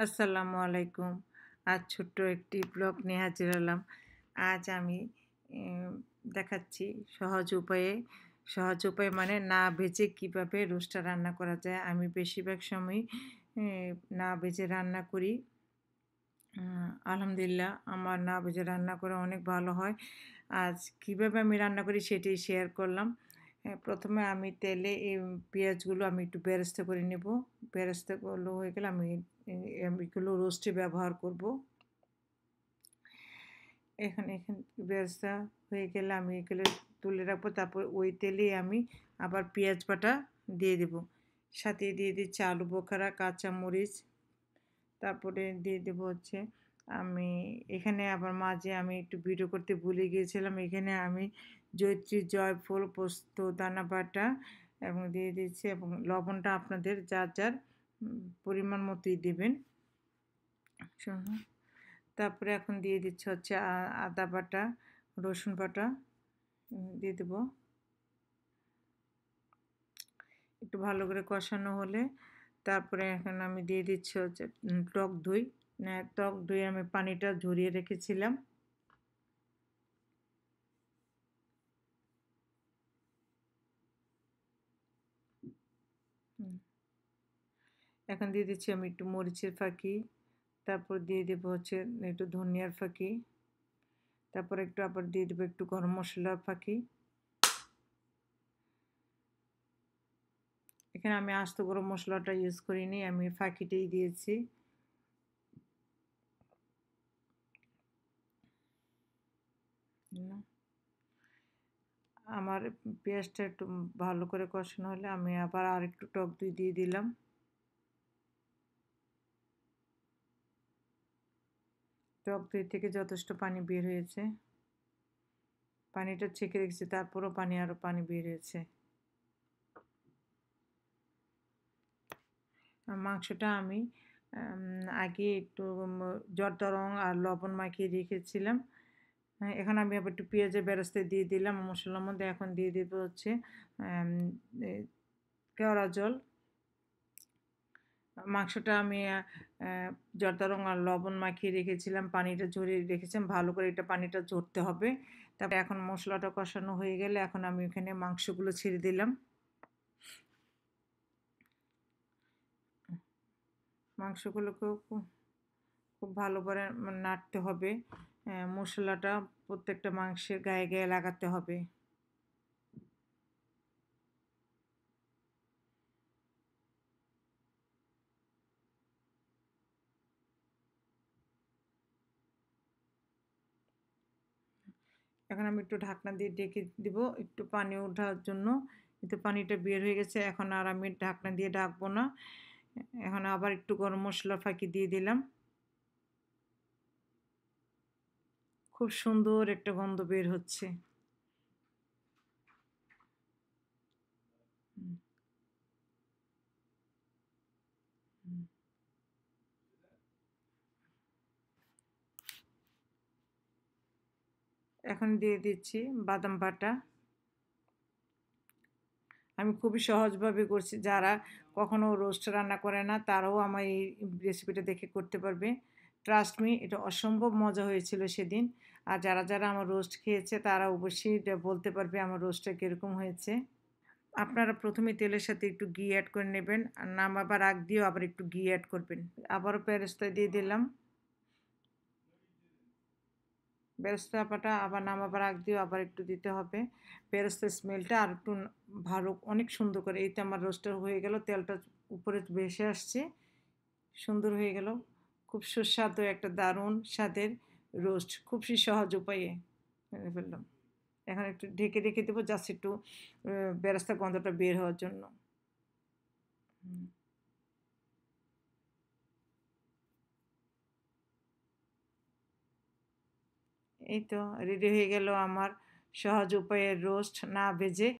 আসসালামু আলাইকুম। আজ ছোট্ট একটি ব্লগ নিয়ে হাজির হলাম। আজ আমি এম দেখাচ্ছি সহজ উপায়ে মানে না ভেজে কিভাবে রোস্টটা রান্না করা যায়। আমি বেশিরভাগ সময়ই এ না ভেজে রান্না করি। আ আলহামদুলিল্লাহ আমার না ভেজে রান্না করে অনেক ভালো হয়। আজ কিভাবে আমি রান্না করি সেটি শেয়ার করলাম। ১ম এ আমি তেলে পেঁয়াজগুলো আমি একটু বেরেস্তা করে নেব। বেরেস্তাগুলো হয়ে গেলে এগুলো রোস্টে ব্যবহার করব। এখানে বেরেস্তা হয়ে গেলে আমি এগুলো তুলে রাখবো। তারপর ওই তেলেই আমি আবার পেঁয়াজ বাটা দিয়ে দেব। সাথে দিয়ে দিচ্ছি আলু বোখারা, কাঁচামরিচ, তারপরে দিয়ে দেব হচ্ছে আমি এখানে আবার মাঝে আমি একটু ভিডিও করতে ভুলে গিয়েছিলাম। এখানে আমি জয়িত্রী, জয়ফল, পোস্ত দানা বাটা এবং দিয়ে দিচ্ছি এবং লবণটা আপনাদের যার পরিমাণ মতোই দিবেন। তারপরে এখন দিয়ে দিচ্ছি হচ্ছে আদা বাটা, রসুন বাটা দিয়ে দেব। একটু ভালো করে কষানো হলে তারপরে এখন আমি দিয়ে দিচ্ছি হচ্ছে টক দই। টক দই আমি পানিটা ঝরিয়ে রেখেছিলাম। হুম। এখন দিয়ে দিচ্ছি আমি একটু মরিচের ফাঁকি, তারপর দিয়ে দেব হচ্ছে একটু ধনিয়ার ফাঁকি, তারপর একটু আবার দিয়ে দেবো একটু গরম মসলার ফাঁকি। এখানে আমি আস্ত গরম মসলাটা ইউজ করিনি, আমি ফাঁকিটাই দিয়েছি। আমার পেঁয়াজটা একটু ভালো করে কষানো হলে আমি আবার আরেকটু টক দই দিয়ে দিলাম। টক দই থেকে যথেষ্ট পানি বের হয়েছে। পানিটা ছেঁকে রেখেছি, তারপরও আরও পানি বের হয়েছে। মাংসটা আমি আগে একটু জর্দা রং আর লবণ মাখিয়ে রেখেছিলাম। এখন আমি আবার একটু পেঁয়াজের বেরেস্তা দিয়ে দিলাম মসলার মধ্যে। এখন দিয়ে দেব হচ্ছে আম এ কেওড়া জল। মাংসটা আমি জর্দা রং আর লবণ মাখিয়ে রেখেছিলাম, পানিটা ঝরিয়ে রেখেছিলাম। ভালো করে এটা পানিটা ঝরতে হবে। তারপরে এখন মসলাটা কষানো হয়ে গেলে এখন আমি ওখানে মাংসগুলো ছেড়ে দিলাম। মাংসগুলোকেও খুব ভালো করে নাড়তে হবে। মসলাটা প্রত্যেকটা মাংসের গায়ে লাগাতে হবে। এখন আমি একটু ঢাকনা দিয়ে ঢেকে দিব একটু পানি ওঠার জন্য। কিন্তু পানিটা বের হয়ে গেছে। এখন আর আমি ঢাকনা দিয়ে ঢাকবো না। এখন আবার একটু গরম মসলা ফাঁকি দিয়ে দিলাম। খুব সুন্দর একটা গন্ধ বের হচ্ছে। হুম, হুম। এখন দিয়ে দিচ্ছি বাদাম বাটা। আমি খুবই সহজভাবে করছি। যারা কখনো রোস্ট রান্না করে না তারাও আমার এই রেসিপিটা দেখে করতে পারবে। ট্রাস্ট মি এটা অসম্ভব মজা হয়েছিল সেদিন। আর যারা আমার রোস্ট খেয়েছে তারা অবশ্যই এটা বলতে পারবে আমার রোস্টটা কিরকম হয়েছে। আপনারা ১ম এ তেলের সাথে একটু ঘি এড করে নেবেন। আর নামাবার আগ দিয়েও আবার একটু ঘি এড করবেন। আবারও বেরেস্তা দিয়ে দিলাম। বেরেস্তা বাটা আবার নামাবার আগ দিয়েও আবার একটু দিতে হবে। বেরেস্তার স্মেলটা আরেকটু ভালো অনেক সুন্দর করে। এই তো আমার রোস্টটা হয়ে গেল। তেলটা উপরে ভেসে আসছে। সুন্দর হয়ে গেল। খুব সুস্বাদু একটা দারুণ স্বাদের রোস্ট। খুবই সহজ উপায়ে করে ফেললাম। এখন একটু ঢেকে রেখে দেবো জাস্ট একটু বেরেস্তার গন্ধটা বের হওয়ার জন্য। হুম। এই তো রেডি হয়ে গেল আমার সহজ উপায়ে রোস্ট না ভেজে।